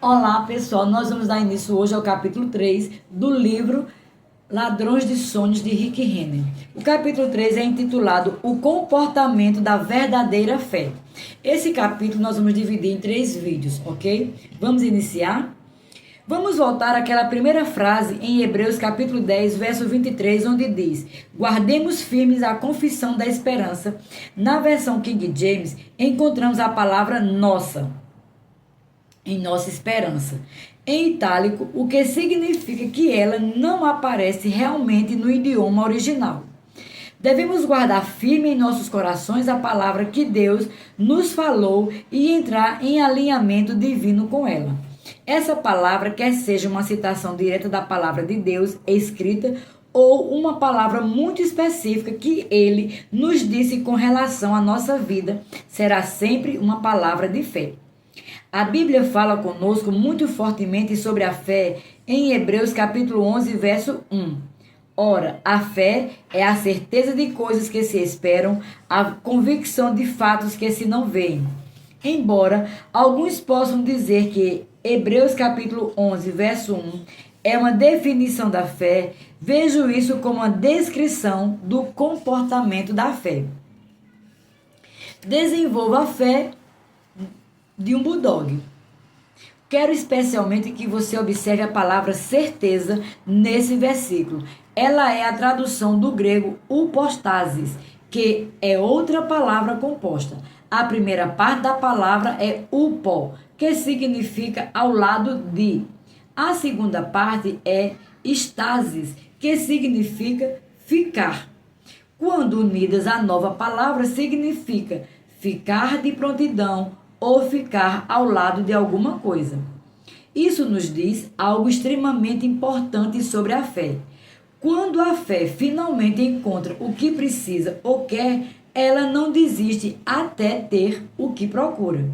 Olá pessoal, nós vamos dar início hoje ao capítulo 3 do livro Ladrões de Sonhos de Rick Renner. O capítulo 3 é intitulado O Comportamento da Verdadeira Fé. Esse capítulo nós vamos dividir em 3 vídeos, ok? Vamos iniciar? Vamos voltar àquela primeira frase em Hebreus capítulo 10, verso 23, onde diz: guardemos firmes a confissão da esperança. Na versão King James, encontramos a palavra nossa, em nossa esperança, em itálico, o que significa que ela não aparece realmente no idioma original. Devemos guardar firme em nossos corações a palavra que Deus nos falou e entrar em alinhamento divino com ela. Essa palavra, quer seja uma citação direta da palavra de Deus escrita ou uma palavra muito específica que ele nos disse com relação à nossa vida, será sempre uma palavra de fé. A Bíblia fala conosco muito fortemente sobre a fé em Hebreus capítulo 11, verso 1. Ora, a fé é a certeza de coisas que se esperam, a convicção de fatos que se não veem. Embora alguns possam dizer que Hebreus capítulo 11, verso 1 é uma definição da fé, vejo isso como uma descrição do comportamento da fé. Desenvolva a fé de um bulldog. Quero especialmente que você observe a palavra certeza nesse versículo. Ela é a tradução do grego upostasis, que é outra palavra composta. A primeira parte da palavra é upo, que significa ao lado de. A segunda parte é stasis, que significa ficar. Quando unidas, a nova palavra significa ficar de prontidão ou ficar ao lado de alguma coisa. Isso nos diz algo extremamente importante sobre a fé. Quando a fé finalmente encontra o que precisa ou quer, ela não desiste até ter o que procura.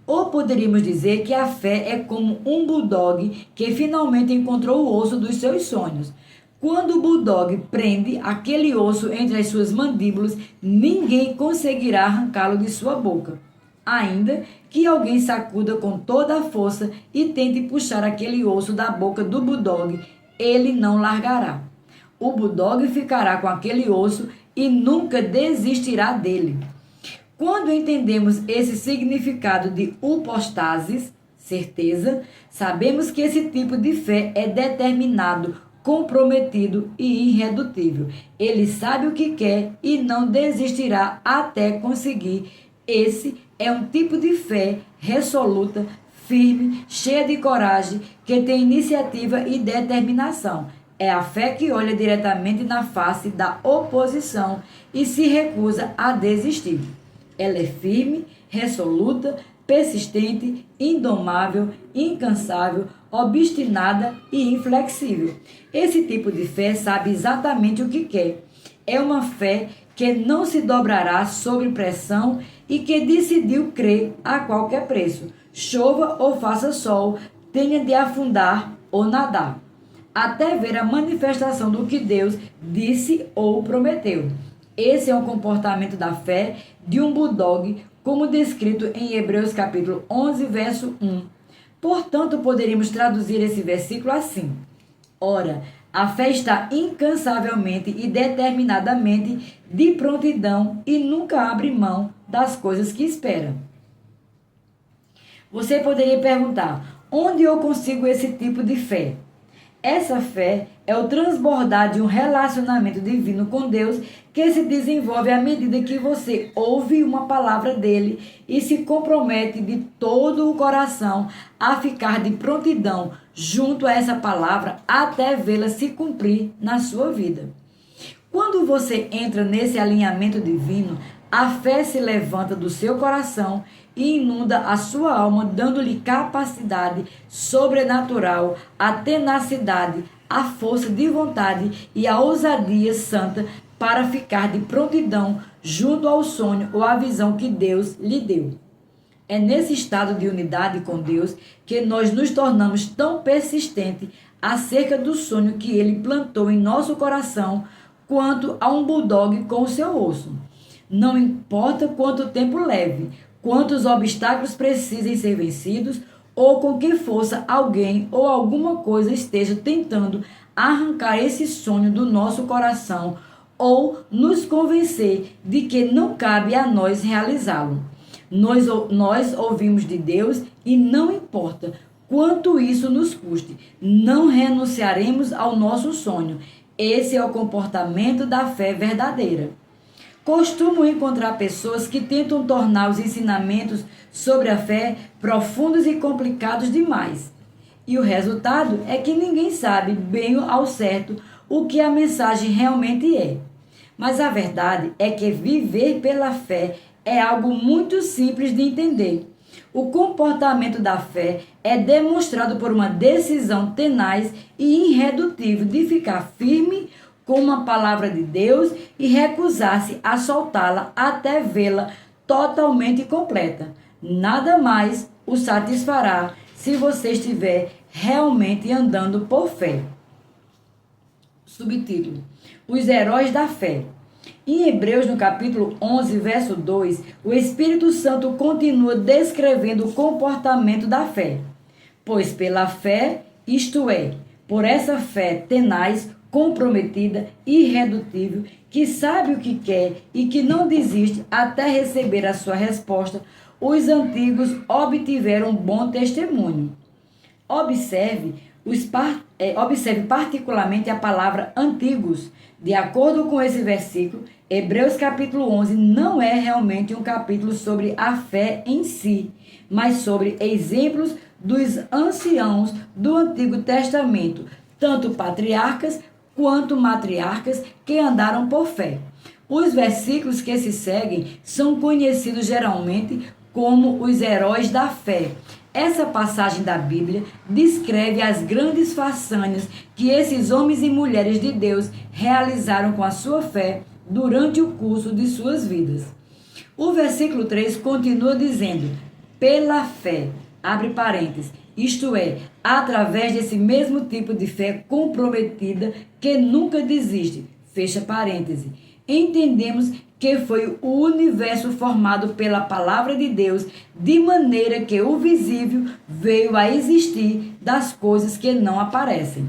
Ou poderíamos dizer que a fé é como um bulldog que finalmente encontrou o osso dos seus sonhos. Quando o bulldog prende aquele osso entre as suas mandíbulas, ninguém conseguirá arrancá-lo de sua boca. Ainda que alguém sacuda com toda a força e tente puxar aquele osso da boca do bulldog, ele não largará. O bulldog ficará com aquele osso e nunca desistirá dele. Quando entendemos esse significado de upostasis, certeza, sabemos que esse tipo de fé é determinado, comprometido e irredutível. Ele sabe o que quer e não desistirá até conseguir. Esse é um tipo de fé resoluta, firme, cheia de coragem, que tem iniciativa e determinação. É a fé que olha diretamente na face da oposição e se recusa a desistir. Ela é firme, resoluta, persistente, indomável, incansável, obstinada e inflexível. Esse tipo de fé sabe exatamente o que quer. É uma fé que não se dobrará sob pressão e que decidiu crer a qualquer preço. Chova ou faça sol, tenha de afundar ou nadar, até ver a manifestação do que Deus disse ou prometeu. Esse é o comportamento da fé de um bulldog, como descrito em Hebreus capítulo 11, verso 1. Portanto, poderíamos traduzir esse versículo assim: ora, a fé está incansavelmente e determinadamente de prontidão e nunca abre mão das coisas que espera. Você poderia perguntar: onde eu consigo esse tipo de fé? Essa fé é o transbordar de um relacionamento divino com Deus que se desenvolve à medida que você ouve uma palavra dele e se compromete de todo o coração a ficar de prontidão junto a essa palavra até vê-la se cumprir na sua vida. Quando você entra nesse alinhamento divino, a fé se levanta do seu coração e inunda a sua alma, dando-lhe capacidade sobrenatural, a tenacidade, a força de vontade e a ousadia santa para ficar de prontidão junto ao sonho ou à visão que Deus lhe deu. É nesse estado de unidade com Deus que nós nos tornamos tão persistentes acerca do sonho que Ele plantou em nosso coração quanto a um bulldog com o seu osso. Não importa quanto tempo leve, quantos obstáculos precisem ser vencidos, ou com que força alguém ou alguma coisa esteja tentando arrancar esse sonho do nosso coração ou nos convencer de que não cabe a nós realizá-lo. Nós ouvimos de Deus e não importa quanto isso nos custe, não renunciaremos ao nosso sonho. Esse é o comportamento da fé verdadeira. Costumo encontrar pessoas que tentam tornar os ensinamentos sobre a fé profundos e complicados demais. E o resultado é que ninguém sabe bem ao certo o que a mensagem realmente é. Mas a verdade é que viver pela fé é algo muito simples de entender. O comportamento da fé é demonstrado por uma decisão tenaz e irredutível de ficar firme com uma palavra de Deus e recusar-se a soltá-la até vê-la totalmente completa. Nada mais o satisfará se você estiver realmente andando por fé. Subtítulo: Os heróis da fé. Em Hebreus, no capítulo 11, verso 2, o Espírito Santo continua descrevendo o comportamento da fé. Pois pela fé, isto é, por essa fé tenaz, comprometida, irredutível, que sabe o que quer e que não desiste até receber a sua resposta, os antigos obtiveram bom testemunho. Observe particularmente a palavra antigos. De acordo com esse versículo, Hebreus capítulo 11 não é realmente um capítulo sobre a fé em si, mas sobre exemplos dos anciãos do Antigo Testamento, tanto patriarcas quanto matriarcas que andaram por fé. Os versículos que se seguem são conhecidos geralmente como os heróis da fé. Essa passagem da Bíblia descreve as grandes façanhas que esses homens e mulheres de Deus realizaram com a sua fé durante o curso de suas vidas. O versículo 3 continua dizendo: pela fé, abre parênteses, isto é, através desse mesmo tipo de fé comprometida que nunca desiste, fecha parênteses. Entendemos que foi o universo formado pela palavra de Deus, de maneira que o visível veio a existir das coisas que não aparecem.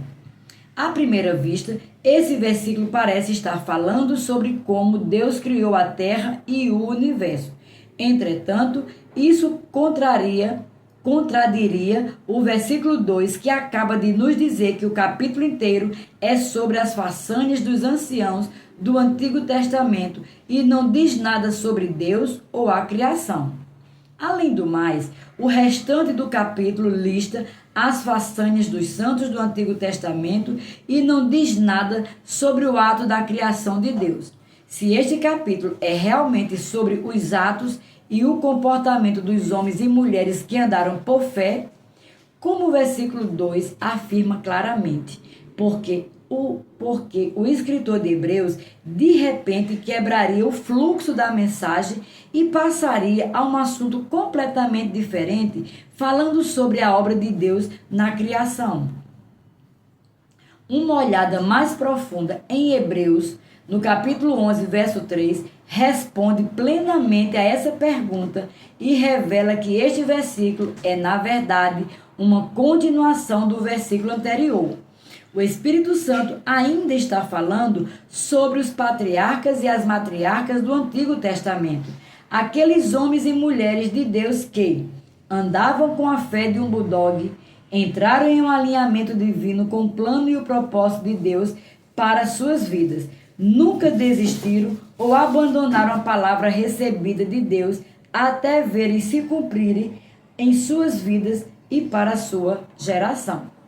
À primeira vista, esse versículo parece estar falando sobre como Deus criou a terra e o universo. Entretanto, isso contradiria o versículo 2, que acaba de nos dizer que o capítulo inteiro é sobre as façanhas dos anciãos do Antigo Testamento e não diz nada sobre Deus ou a criação. Além do mais, o restante do capítulo lista as façanhas dos santos do Antigo Testamento e não diz nada sobre o ato da criação de Deus. Se este capítulo é realmente sobre os atos e o comportamento dos homens e mulheres que andaram por fé, como o versículo 2 afirma claramente, porque o escritor de Hebreus de repente quebraria o fluxo da mensagem e passaria a um assunto completamente diferente, falando sobre a obra de Deus na criação. Uma olhada mais profunda em Hebreus, no capítulo 11, verso 3, responde plenamente a essa pergunta e revela que este versículo é, na verdade, uma continuação do versículo anterior. O Espírito Santo ainda está falando sobre os patriarcas e as matriarcas do Antigo Testamento, aqueles homens e mulheres de Deus que andavam com a fé de um bulldog, entraram em um alinhamento divino com o plano e o propósito de Deus para suas vidas, nunca desistiram ou abandonaram a palavra recebida de Deus até verem se cumprirem em suas vidas e para a sua geração.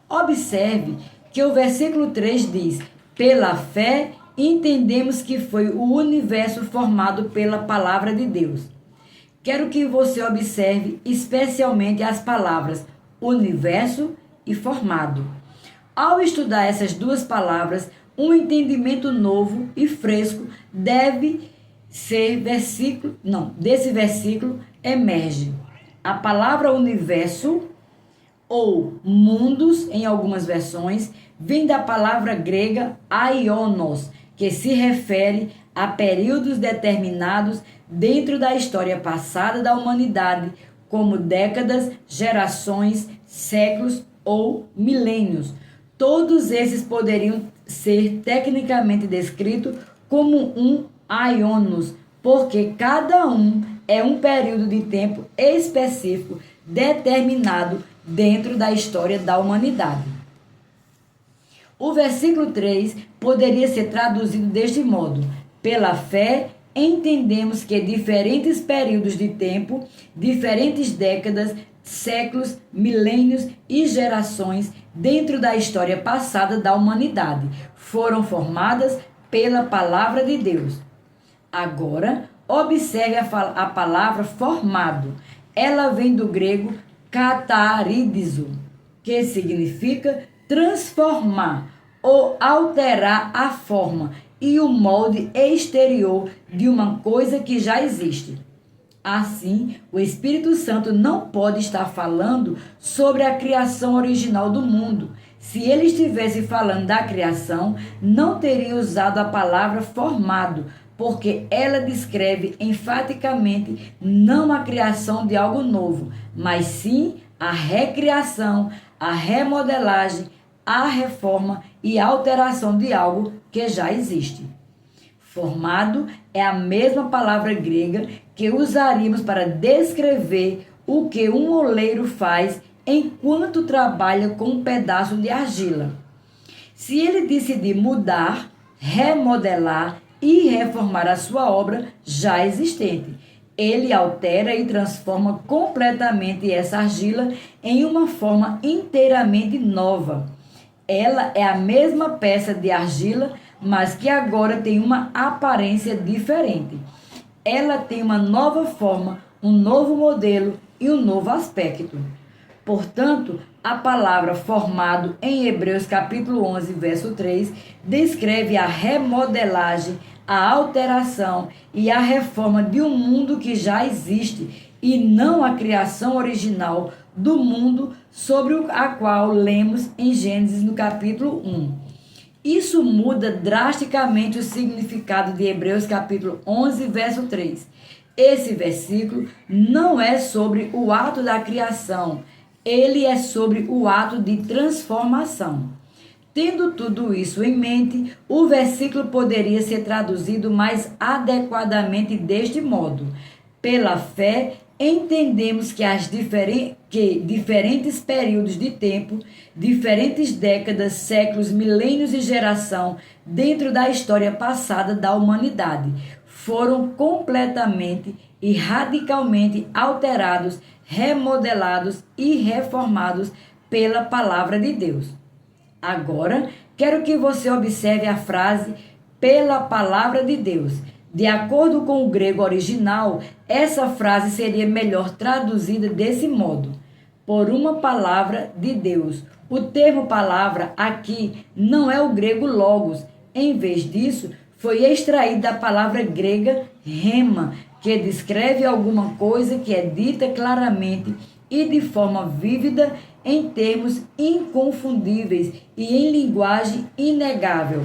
Observe que o versículo 3 diz: pela fé entendemos que foi o universo formado pela palavra de Deus. Quero que você observe especialmente as palavras universo e formado. Ao estudar essas duas palavras, um entendimento novo e fresco desse versículo emerge. A palavra universo ou mundos, em algumas versões, vem da palavra grega aionos, que se refere a períodos determinados dentro da história passada da humanidade, como décadas, gerações, séculos ou milênios. Todos esses poderiam ser tecnicamente descritos como um aionos, porque cada um é um período de tempo específico determinado dentro da história da humanidade. O versículo 3 poderia ser traduzido deste modo: pela fé, entendemos que diferentes períodos de tempo, diferentes décadas, séculos, milênios e gerações dentro da história passada da humanidade foram formadas pela palavra de Deus. Agora, observe a palavra formado. Ela vem do grego kataridizo, que significa transformar ou alterar a forma e o molde exterior de uma coisa que já existe. Assim, o Espírito Santo não pode estar falando sobre a criação original do mundo. Se ele estivesse falando da criação, não teria usado a palavra formado, porque ela descreve enfaticamente não a criação de algo novo, mas sim a recriação, a remodelagem, a reforma e a alteração de algo que já existe. Formado é a mesma palavra grega que usaríamos para descrever o que um oleiro faz enquanto trabalha com um pedaço de argila. Se ele decidir mudar, remodelar e reformar a sua obra já existente, ele altera e transforma completamente essa argila em uma forma inteiramente nova. Ela é a mesma peça de argila, mas que agora tem uma aparência diferente. Ela tem uma nova forma, um novo modelo e um novo aspecto. Portanto, a palavra formado em Hebreus capítulo 11, verso 3, descreve a remodelagem, a alteração e a reforma de um mundo que já existe e não a criação original do mundo sobre a qual lemos em Gênesis no capítulo 1. Isso muda drasticamente o significado de Hebreus capítulo 11, verso 3. Esse versículo não é sobre o ato da criação, ele é sobre o ato de transformação. Tendo tudo isso em mente, o versículo poderia ser traduzido mais adequadamente deste modo: pela fé, entendemos que diferentes períodos de tempo, diferentes décadas, séculos, milênios e geração dentro da história passada da humanidade foram completamente e radicalmente alterados, remodelados e reformados pela palavra de Deus. Agora, quero que você observe a frase pela palavra de Deus. De acordo com o grego original, essa frase seria melhor traduzida desse modo: por uma palavra de Deus. O termo palavra aqui não é o grego logos. Em vez disso, foi extraído da palavra grega rema, que descreve alguma coisa que é dita claramente e de forma vívida em termos inconfundíveis e em linguagem inegável.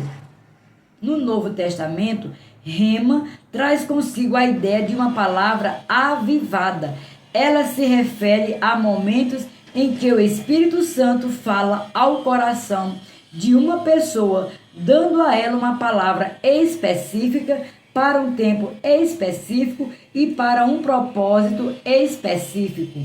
No Novo Testamento, rema traz consigo a ideia de uma palavra avivada. Ela se refere a momentos em que o Espírito Santo fala ao coração de uma pessoa, dando a ela uma palavra específica para um tempo específico e para um propósito específico.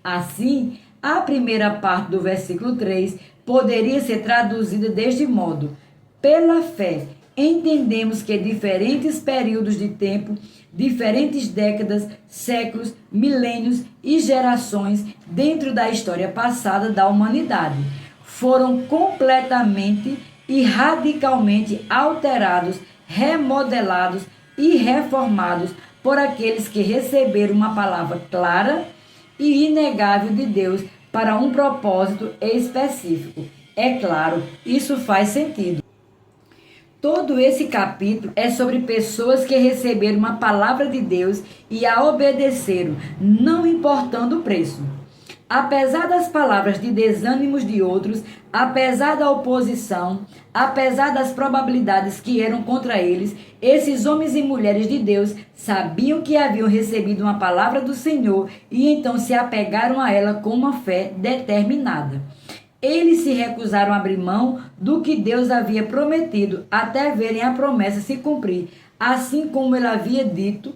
Assim, a primeira parte do versículo 3 poderia ser traduzida deste modo: pela fé, entendemos que diferentes períodos de tempo, diferentes décadas, séculos, milênios e gerações dentro da história passada da humanidade foram completamente e radicalmente alterados, remodelados e reformados por aqueles que receberam uma palavra clara e inegável de Deus para um propósito específico. É claro, isso faz sentido. Todo esse capítulo é sobre pessoas que receberam uma palavra de Deus e a obedeceram, não importando o preço. Apesar das palavras de desânimos de outros, apesar da oposição, apesar das probabilidades que eram contra eles, esses homens e mulheres de Deus sabiam que haviam recebido uma palavra do Senhor e então se apegaram a ela com uma fé determinada. Eles se recusaram a abrir mão do que Deus havia prometido até verem a promessa se cumprir, assim como ele havia dito.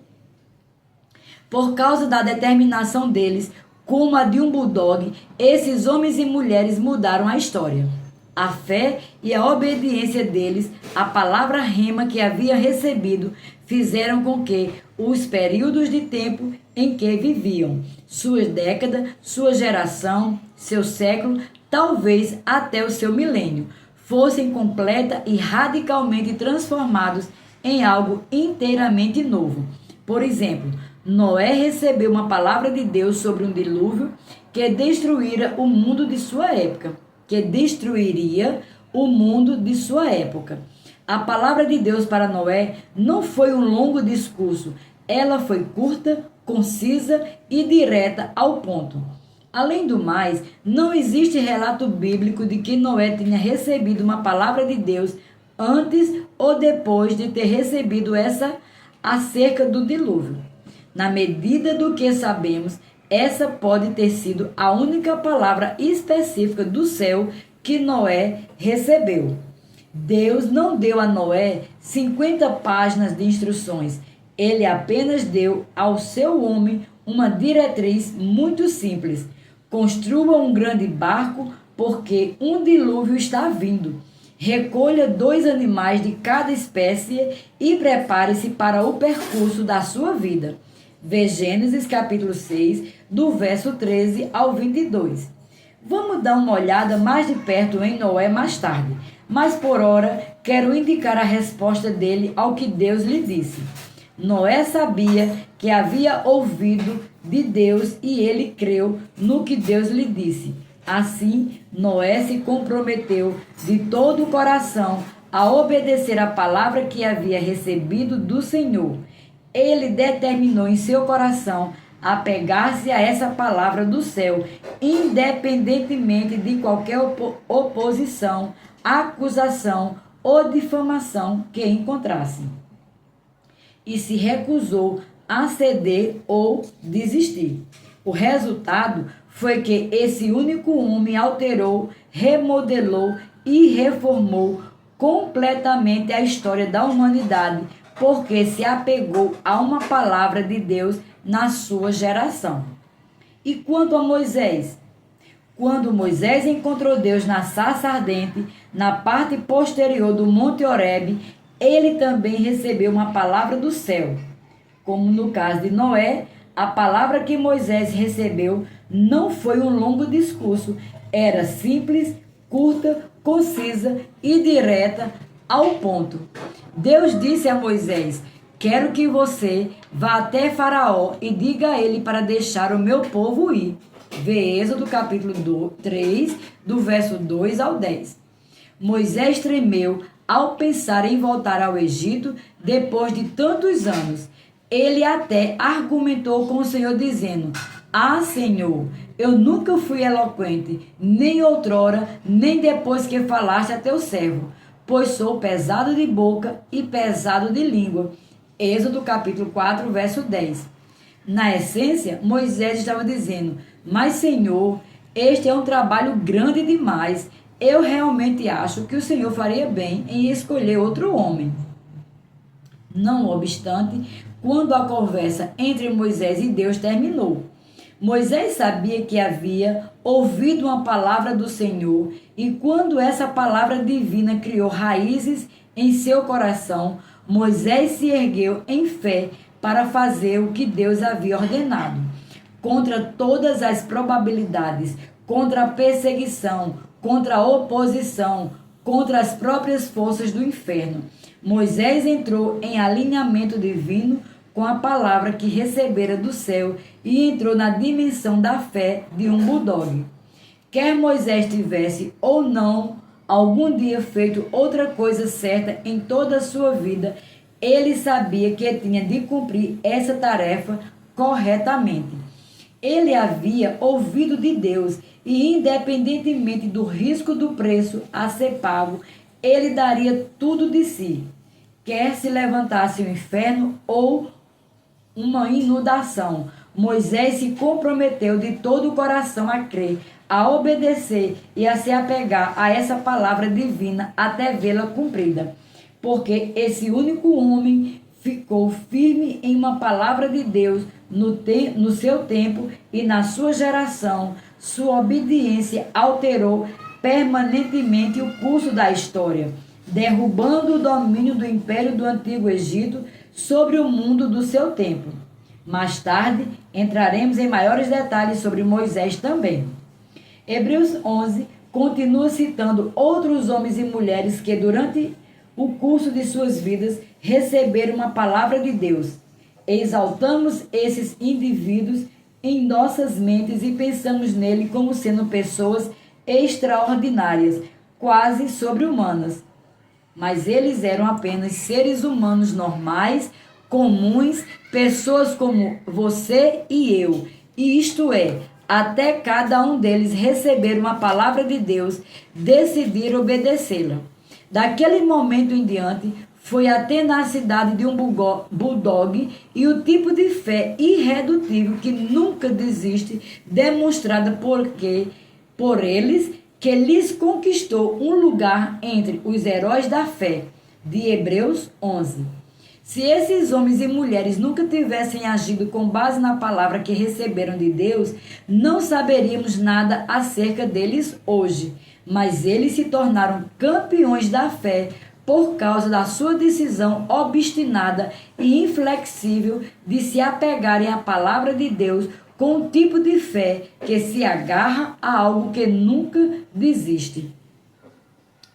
Por causa da determinação deles, como a de um bulldog, esses homens e mulheres mudaram a história. A fé e a obediência deles à palavra rema que havia recebido fizeram com que os períodos de tempo em que viviam, sua década, sua geração, seu século, talvez até o seu milênio, fossem completa e radicalmente transformados em algo inteiramente novo. Por exemplo, Noé recebeu uma palavra de Deus sobre um dilúvio que destruiria o mundo de sua época. A palavra de Deus para Noé não foi um longo discurso, ela foi curta, concisa e direta ao ponto. Além do mais, não existe relato bíblico de que Noé tinha recebido uma palavra de Deus antes ou depois de ter recebido essa acerca do dilúvio. Na medida do que sabemos, essa pode ter sido a única palavra específica do céu que Noé recebeu. Deus não deu a Noé 50 páginas de instruções. Ele apenas deu ao seu homem uma diretriz muito simples. Construa um grande barco, porque um dilúvio está vindo. Recolha 2 animais de cada espécie e prepare-se para o percurso da sua vida. Vê Gênesis capítulo 6, do verso 13 ao 22. Vamos dar uma olhada mais de perto em Noé mais tarde, mas por ora quero indicar a resposta dele ao que Deus lhe disse. Noé sabia que havia ouvido de Deus e ele creu no que Deus lhe disse. Assim, Noé se comprometeu de todo o coração a obedecer a palavra que havia recebido do Senhor. Ele determinou em seu coração apegar-se a essa palavra do céu, independentemente de qualquer oposição, acusação ou difamação que encontrasse. E se recusou a ceder ou desistir. O resultado foi que esse único homem alterou, remodelou e reformou completamente a história da humanidade, porque se apegou a uma palavra de Deus na sua geração. E quanto a Moisés? Quando Moisés encontrou Deus na sarça ardente, na parte posterior do Monte Horebe, ele também recebeu uma palavra do céu. Como no caso de Noé, a palavra que Moisés recebeu não foi um longo discurso, era simples, curta, concisa e direta ao ponto. Deus disse a Moisés: quero que você vá até Faraó e diga a ele para deixar o meu povo ir. Vê Êxodo capítulo 3, do verso 2 ao 10. Moisés tremeu ao pensar em voltar ao Egito depois de tantos anos. Ele até argumentou com o Senhor dizendo: ah, Senhor, eu nunca fui eloquente, nem outrora, nem depois que falaste a teu servo, pois sou pesado de boca e pesado de língua. Êxodo capítulo 4, verso 10. Na essência, Moisés estava dizendo: mas, Senhor, este é um trabalho grande demais. Eu realmente acho que o Senhor faria bem em escolher outro homem. Não obstante, quando a conversa entre Moisés e Deus terminou, Moisés sabia que havia ouvido uma palavra do Senhor, e quando essa palavra divina criou raízes em seu coração, Moisés se ergueu em fé para fazer o que Deus havia ordenado. Contra todas as probabilidades, contra a perseguição, contra a oposição, contra as próprias forças do inferno, Moisés entrou em alinhamento divino com a palavra que recebera do céu e entrou na dimensão da fé de um bulldog. Quer Moisés tivesse ou não algum dia feito outra coisa certa em toda a sua vida, ele sabia que tinha de cumprir essa tarefa corretamente. Ele havia ouvido de Deus e, independentemente do risco do preço a ser pago, ele daria tudo de si, quer se levantasse o inferno ou uma inundação. Moisés se comprometeu de todo o coração a crer, a obedecer e a se apegar a essa palavra divina até vê-la cumprida. Porque esse único homem ficou firme em uma palavra de Deus no seu tempo e na sua geração. Sua obediência alterou permanentemente o curso da história, derrubando o domínio do império do Antigo Egito sobre o mundo do seu tempo. Mais tarde, entraremos em maiores detalhes sobre Moisés também. Hebreus 11 continua citando outros homens e mulheres que, durante o curso de suas vidas, receberam uma palavra de Deus. Exaltamos esses indivíduos em nossas mentes e pensamos nele como sendo pessoas extraordinárias, quase sobre-humanas. Mas eles eram apenas seres humanos normais, comuns, pessoas como você e eu. E isto é, até cada um deles receber uma palavra de Deus, decidir obedecê-la. Daquele momento em diante, foi a tenacidade de um bulldog e o tipo de fé irredutível que nunca desiste, demonstrada por eles, que lhes conquistou um lugar entre os heróis da fé, de Hebreus 11. Se esses homens e mulheres nunca tivessem agido com base na palavra que receberam de Deus, não saberíamos nada acerca deles hoje. Mas eles se tornaram campeões da fé por causa da sua decisão obstinada e inflexível de se apegarem à palavra de Deus com um tipo de fé que se agarra a algo que nunca desiste.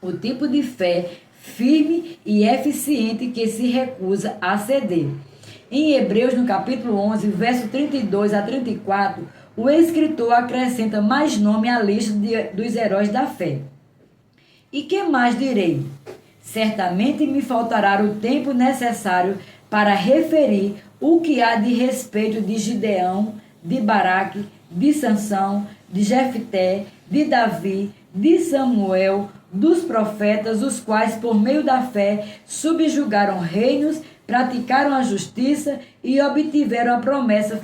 O tipo de fé firme e eficiente que se recusa a ceder. Em Hebreus, no capítulo 11, verso 32 a 34, o escritor acrescenta mais nome à lista dos heróis da fé. E que mais direi? Certamente me faltará o tempo necessário para referir o que há de respeito de Gideão, de Baraque, de Sansão, de Jefté, de Davi, de Samuel, dos profetas, os quais, por meio da fé, subjugaram reinos, praticaram a justiça e obtiveram a promessa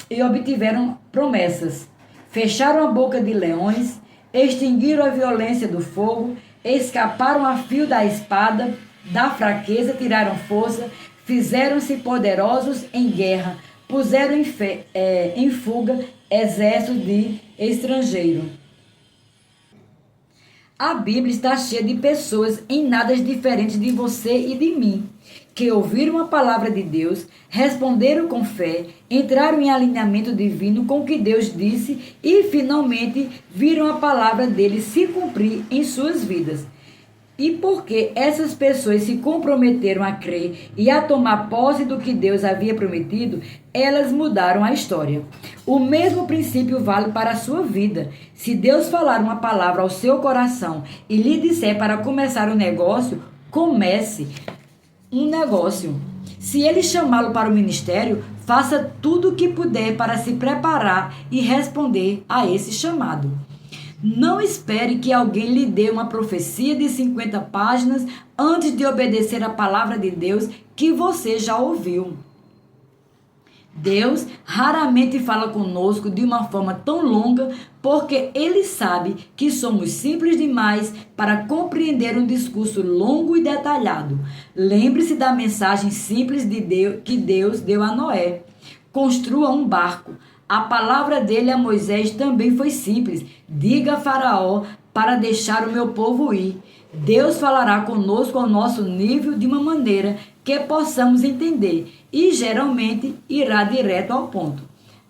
e obtiveram promessas. Fecharam a boca de leões, extinguiram a violência do fogo, escaparam a fio da espada, da fraqueza tiraram força, fizeram-se poderosos em guerra, puseram em fuga exército de estrangeiro. A Bíblia está cheia de pessoas em nada diferentes de você e de mim, que ouviram a palavra de Deus, responderam com fé, entraram em alinhamento divino com o que Deus disse e, finalmente, viram a palavra dele se cumprir em suas vidas. E porque essas pessoas se comprometeram a crer e a tomar posse do que Deus havia prometido, elas mudaram a história. O mesmo princípio vale para a sua vida. Se Deus falar uma palavra ao seu coração e lhe disser para começar um negócio, comece um negócio. Se ele chamá-lo para o ministério, faça tudo o que puder para se preparar e responder a esse chamado. Não espere que alguém lhe dê uma profecia de 50 páginas antes de obedecer a palavra de Deus que você já ouviu. Deus raramente fala conosco de uma forma tão longa porque Ele sabe que somos simples demais para compreender um discurso longo e detalhado. Lembre-se da mensagem simples que Deus deu a Noé. Construa um barco. A palavra dele a Moisés também foi simples. Diga a Faraó para deixar o meu povo ir. Deus falará conosco ao nosso nível de uma maneira que possamos entender e geralmente irá direto ao ponto.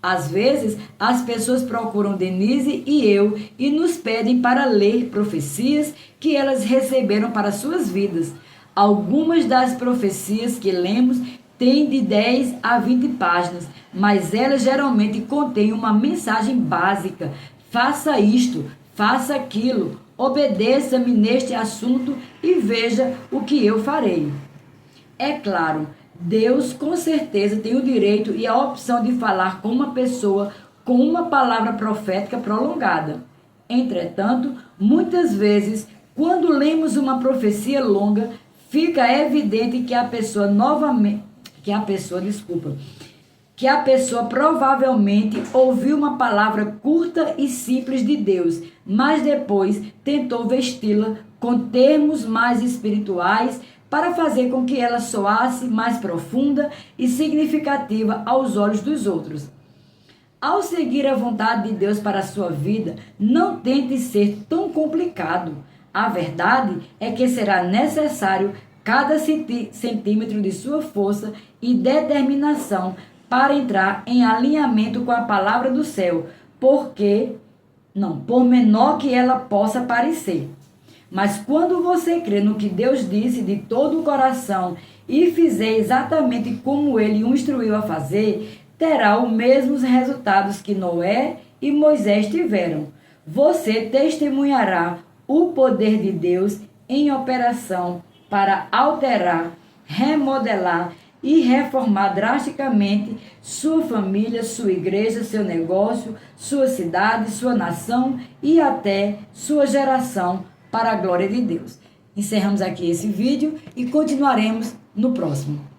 Às vezes, as pessoas procuram Denise e eu e nos pedem para ler profecias que elas receberam para suas vidas. Algumas das profecias que lemos têm de 10 a 20 páginas, mas elas geralmente contêm uma mensagem básica. Faça isto, faça aquilo, obedeça-me neste assunto e veja o que eu farei. É claro, Deus com certeza tem o direito e a opção de falar com uma pessoa com uma palavra profética prolongada. Entretanto, muitas vezes, quando lemos uma profecia longa, fica evidente que a pessoa provavelmente ouviu uma palavra curta e simples de Deus, mas depois tentou vesti-la com termos mais espirituais para fazer com que ela soasse mais profunda e significativa aos olhos dos outros. Ao seguir a vontade de Deus para a sua vida, não tente ser tão complicado. A verdade é que será necessário cada centímetro de sua força e determinação para entrar em alinhamento com a palavra do céu, por menor que ela possa parecer. Mas quando você crê no que Deus disse de todo o coração e fizer exatamente como ele o instruiu a fazer, terá os mesmos resultados que Noé e Moisés tiveram. Você testemunhará o poder de Deus em operação para alterar, remodelar e reformar drasticamente sua família, sua igreja, seu negócio, sua cidade, sua nação e até sua geração para a glória de Deus. Encerramos aqui esse vídeo e continuaremos no próximo.